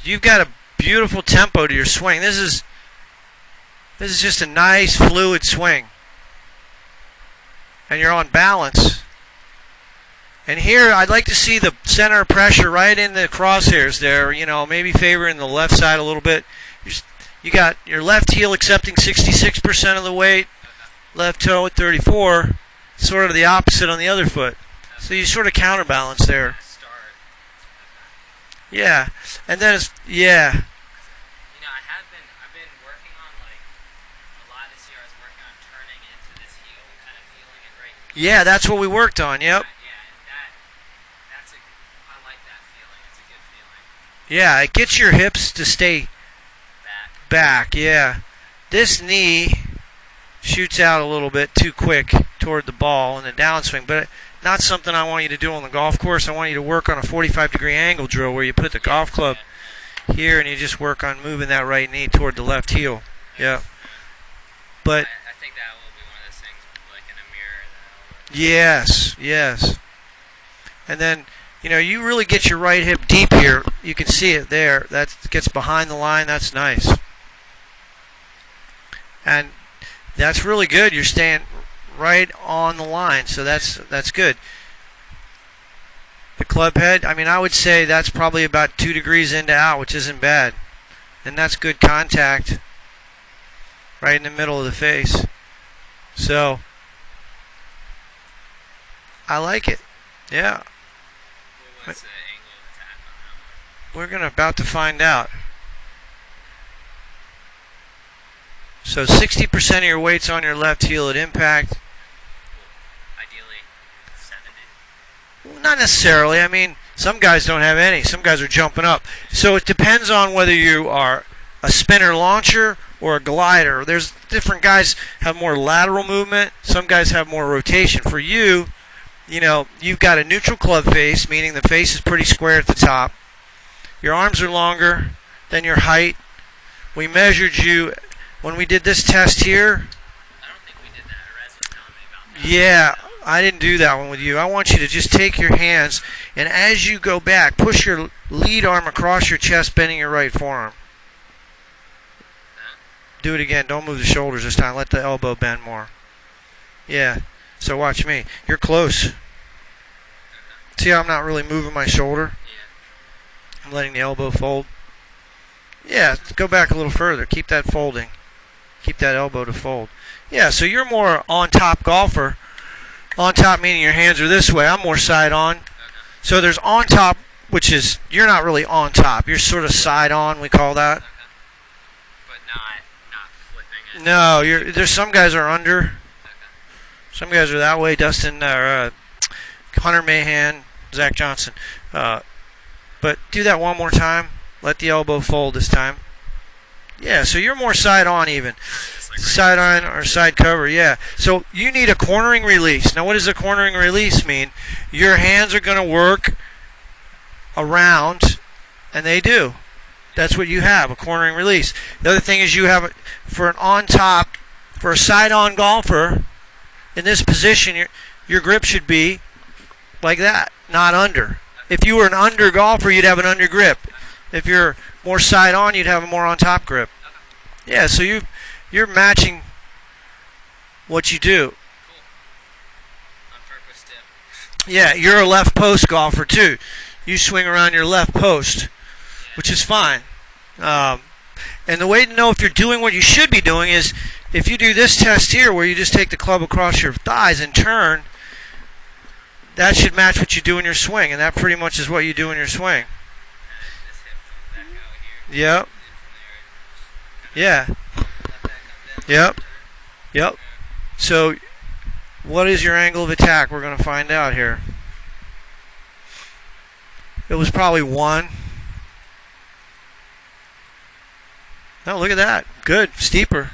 you've got a beautiful tempo to your swing. This is just a nice fluid swing. And you're on balance. And here I'd like to see the center of pressure right in the crosshairs there, you know, maybe favoring the left side a little bit. You got your left heel accepting 66% of the weight, left toe at 34, sort of the opposite on the other foot. So you sort of counterbalance there. Yeah. And then it's, yeah. You know, I've been working on, like, a lot this year I was working on turning into this heel and kind of feeling it right. Yeah, that's what we worked on, yep. I like that feeling. It's a good feeling. Yeah, it gets your hips to stay back, yeah. This knee shoots out a little bit too quick toward the ball in the downswing, but not something I want you to do on the golf course. I want you to work on a 45-degree angle drill where you put the golf club here and you just work on moving that right knee toward the left heel. Yeah. But I think that will be one of those things, like in a mirror. Yes, yes. And then, you know, you really get your right hip deep here. You can see it there. That gets behind the line. That's nice. And that's really good. You're staying right on the line, so that's good. The club head, I mean, I would say that's probably about 2 degrees in to out, which isn't bad. And that's good contact right in the middle of the face. So, I like it. Yeah. What's the angle of attack on that one? We're about to find out. So 60% of your weight's on your left heel at impact. Ideally, 70. Not necessarily. I mean, some guys don't have any. Some guys are jumping up. So it depends on whether you are a spinner launcher or a glider. There's different guys have more lateral movement. Some guys have more rotation. For you, you know, you've got a neutral club face, meaning the face is pretty square at the top. Your arms are longer than your height. We measured you when we did this test here. I don't think we did that. Rez was telling me about that. Yeah, I didn't do that one with you. I want you to just take your hands, and as you go back, push your lead arm across your chest, bending your right forearm. Do it again. Don't move the shoulders this time. Let the elbow bend more. Yeah. So watch me. You're close. See how I'm not really moving my shoulder? Yeah. I'm letting the elbow fold. Yeah, go back a little further. Keep that folding. Keep that elbow to fold. Yeah, so you're more on-top golfer. On-top meaning your hands are this way. I'm more side-on. So there's on-top, which is, you're not really on-top. You're sort of side-on, we call that. But not flipping it. No, there's some guys are under. Some guys are that way. Dustin, Hunter Mahan, Zach Johnson. But do that one more time. Let the elbow fold this time. Yeah, so you're more side on even. Side on or side cover, yeah. So you need a cornering release. Now what does a cornering release mean? Your hands are going to work around, and they do. That's what you have, a cornering release. The other thing is you have, for an on-top, for a side-on golfer, in this position, your grip should be like that, not under. If you were an under golfer, you'd have an under grip. If you're more side on, you'd have a more on top grip. Yeah, so you're matching what you do. Cool. On purpose too. Yeah, you're a left post golfer too. You swing around your left post, which is fine. And the way to know if you're doing what you should be doing is if you do this test here where you just take the club across your thighs and turn, that should match what you do in your swing, and that pretty much is what you do in your swing. Yep. Yeah. Yep. Yep. So, what is your angle of attack? We're going to find out here. It was probably 1. Oh, look at that. Good. Steeper.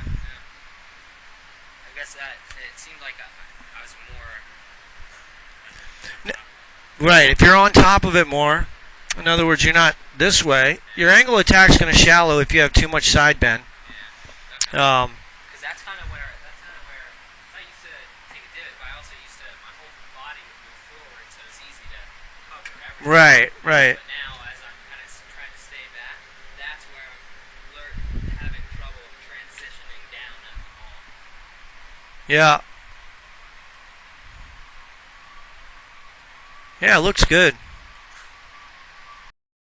I guess that it seemed like I was more. Right. If you're on top of it more, in other words, you're not this way, your angle of attack is going to shallow if you have too much side bend. Yeah. Because that's kind of where I used to take a divot, but I also used to, my whole body would move forward, so it's easy to cover everything. Right, right. But now, as I'm kind of trying to stay back, Yeah. Yeah, it looks good.